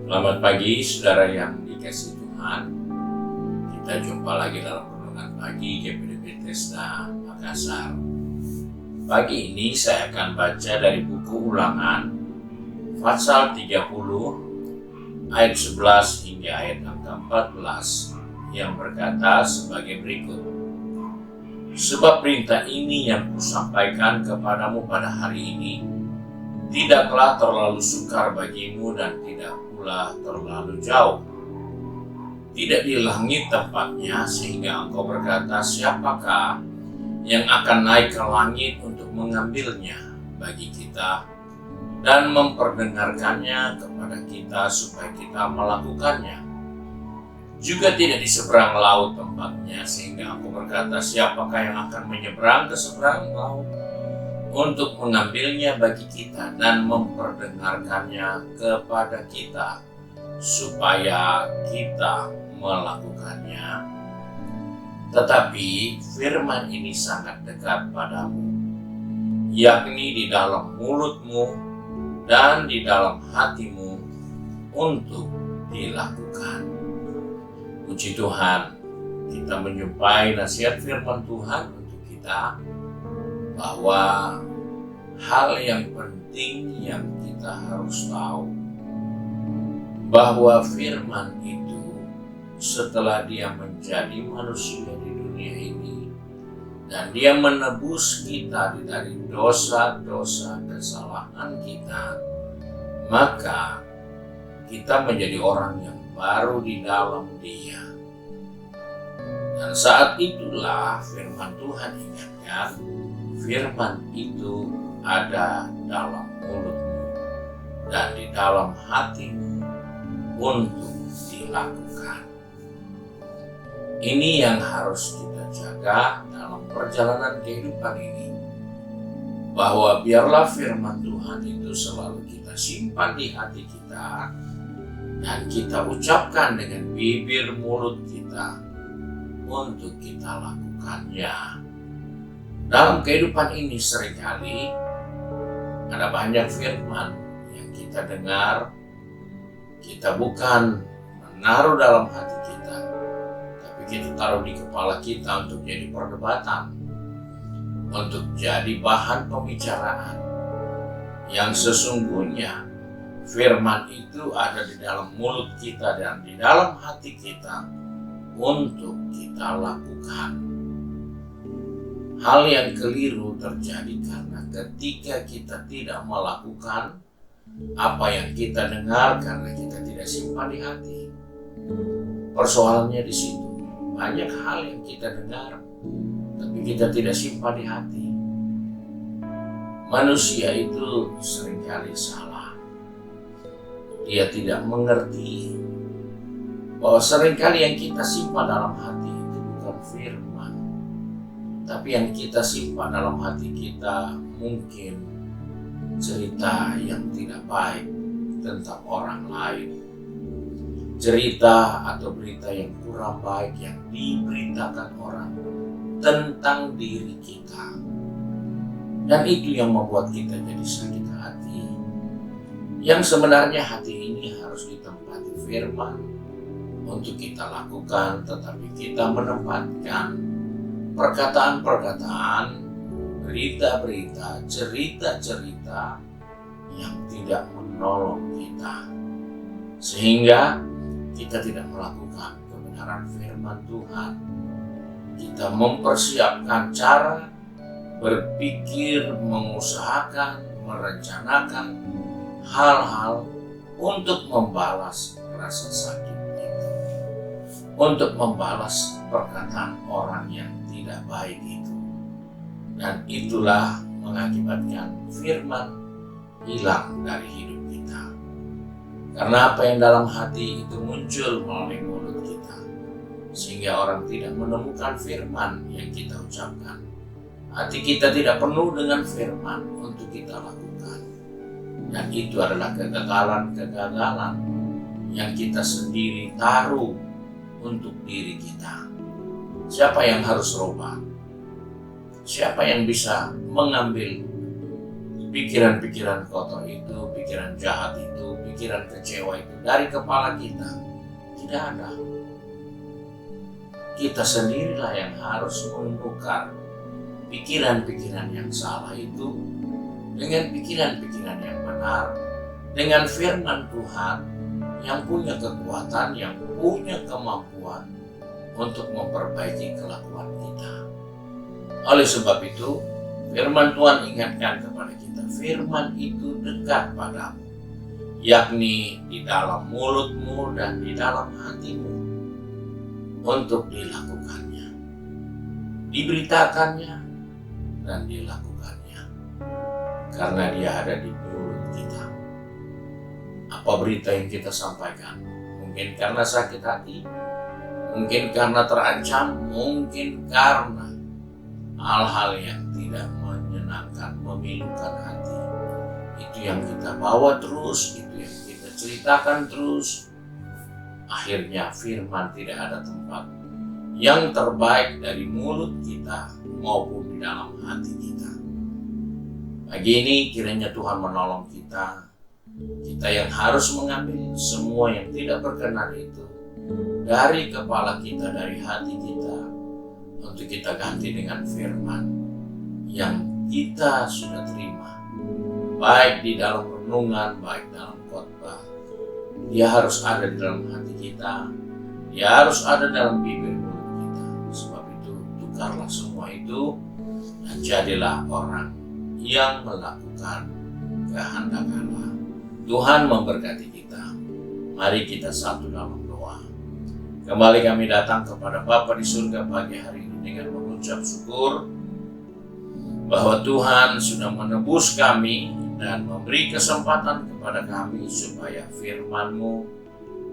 Selamat pagi saudara yang dikasihi Tuhan. Kita jumpa lagi dalam renungan pagi GPD Bethesda Makassar. Pagi ini saya akan baca dari buku Ulangan pasal 30 ayat 11 hingga ayat angka 14 yang berkata sebagai berikut. Sebab perintah ini yang kusampaikan kepadamu pada hari ini tidaklah terlalu sukar bagimu dan tidak pula terlalu jauh. Tidak di langit tempatnya sehingga engkau berkata, siapakah yang akan naik ke langit untuk mengambilnya bagi kita dan memperdengarkannya kepada kita supaya kita melakukannya. Juga tidak di seberang laut tempatnya sehingga engkau berkata, siapakah yang akan menyeberang ke seberang laut untuk mengambilnya bagi kita dan memperdengarkannya kepada kita supaya kita melakukannya. Tetapi firman ini sangat dekat padamu, yakni di dalam mulutmu dan di dalam hatimu untuk dilakukan. Puji Tuhan, kita menjumpai nasihat firman Tuhan untuk kita bahwa hal yang penting yang kita harus tahu bahwa firman itu setelah dia menjadi manusia di dunia ini dan dia menebus kita dari dosa-dosa kesalahan kita, maka kita menjadi orang yang baru di dalam dia. Dan saat itulah firman Tuhan ingatkan, firman itu ada dalam mulutmu dan di dalam hatimu untuk dilakukan. Ini yang harus kita jaga dalam perjalanan kehidupan ini. Bahwa biarlah firman Tuhan itu selalu kita simpan di hati kita dan kita ucapkan dengan bibir mulut kita untuk kita lakukannya. Dalam kehidupan ini seringkali ada banyak firman yang kita dengar, kita bukan menaruh dalam hati kita, tapi kita taruh di kepala kita untuk jadi perdebatan, untuk jadi bahan pembicaraan. Yang sesungguhnya firman itu ada di dalam mulut kita dan di dalam hati kita untuk kita lakukan. Hal yang keliru terjadi karena ketika kita tidak melakukan apa yang kita dengar karena kita tidak simpan di hati. Persoalannya di situ. Banyak hal yang kita dengar tapi kita tidak simpan di hati. Manusia itu seringkali salah. Dia tidak mengerti bahwa seringkali yang kita simpan dalam hati itu bukan firman, tapi yang kita simpan dalam hati kita mungkin cerita yang tidak baik tentang orang lain. Cerita atau berita yang kurang baik yang diberitakan orang tentang diri kita. Dan itu yang membuat kita jadi sakit hati. Yang sebenarnya hati ini harus ditempati firman untuk kita lakukan, tetapi kita menempatkan perkataan-perkataan, berita-berita, cerita-cerita yang tidak menolong kita. Sehingga kita tidak melakukan kebenaran firman Tuhan. Kita mempersiapkan cara berpikir, mengusahakan, merencanakan hal-hal untuk membalas rasa sakit itu. Untuk membalas perkataan orang yang tidak baik itu. Dan itulah mengakibatkan firman hilang dari hidup kita. Karena apa yang dalam hati itu muncul melalui mulut kita. Sehingga orang tidak menemukan firman yang kita ucapkan. Hati kita tidak penuh dengan firman untuk kita lakukan. Dan itu adalah kegagalan-kegagalan yang kita sendiri taruh untuk diri kita. Siapa yang harus rubah? Siapa yang bisa mengambil pikiran-pikiran kotor itu, pikiran jahat itu, pikiran kecewa itu dari kepala kita. Tidak ada. Kita sendirilah yang harus menukar pikiran-pikiran yang salah itu dengan pikiran-pikiran yang benar, dengan firman Tuhan yang punya kekuatan, yang punya kemampuan untuk memperbaiki kelakuan kita. Oleh sebab itu, firman Tuhan ingatkan kepada kita, firman itu dekat padamu, yakni di dalam mulutmu dan di dalam hatimu, untuk dilakukannya, diberitakannya, dan dilakukannya, karena dia ada di mulut kita. Apa berita yang kita sampaikan? Mungkin karena sakit hati, mungkin karena terancam, mungkin karena hal-hal yang tidak menyenangkan, memilukan hati. Itu yang kita bawa terus, itu yang kita ceritakan terus. Akhirnya firman tidak ada tempat yang terbaik dari mulut kita maupun di dalam hati kita. Pagi ini kiranya Tuhan menolong kita yang harus mengambil semua yang tidak berkenan itu dari kepala kita, dari hati kita, untuk kita ganti dengan firman yang kita sudah terima, baik di dalam renungan, baik dalam khotbah. Dia harus ada di dalam hati kita, dia harus ada dalam bibir mulut kita. Sebab itu tukarlah semua itu dan jadilah orang yang melakukan kehendak Allah. Tuhan memberkati kita. Mari kita satu dalam doa. Kembali kami datang kepada Bapa di surga pagi hari ini dengan mengucap syukur bahwa Tuhan sudah menebus kami dan memberi kesempatan kepada kami supaya firman-Mu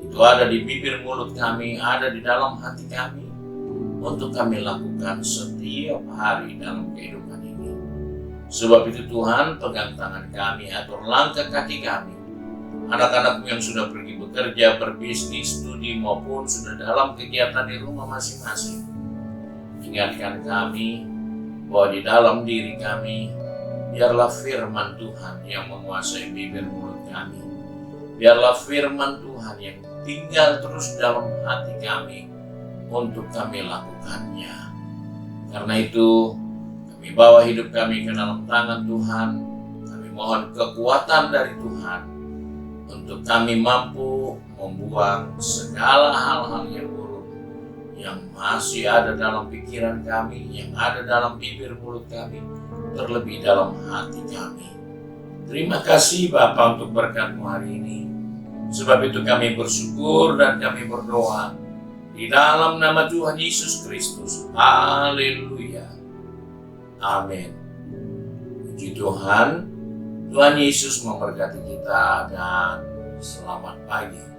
itu ada di bibir mulut kami, ada di dalam hati kami, untuk kami lakukan setiap hari dalam kehidupan ini. Sebab itu Tuhan, pegang tangan kami, atur langkah kaki kami. Anak-anak yang sudah pergi bekerja, berbisnis, studi, maupun sudah dalam kegiatan di rumah masing-masing. Ingatkan kami bahwa di dalam diri kami, biarlah firman Tuhan yang menguasai bibir mulut kami. Biarlah firman Tuhan yang tinggal terus dalam hati kami untuk kami lakukannya. Karena itu, kami bawa hidup kami ke dalam tangan Tuhan. Kami mohon kekuatan dari Tuhan untuk kami mampu membuang segala hal-hal yang buruk yang masih ada dalam pikiran kami, yang ada dalam bibir mulut kami, terlebih dalam hati kami. Terima kasih Bapa untuk berkat-Mu hari ini. Sebab itu kami bersyukur dan kami berdoa di dalam nama Tuhan Yesus Kristus. Haleluya. Amin. Puji Tuhan. Tuhan Yesus memberkati kita dan selamat pagi.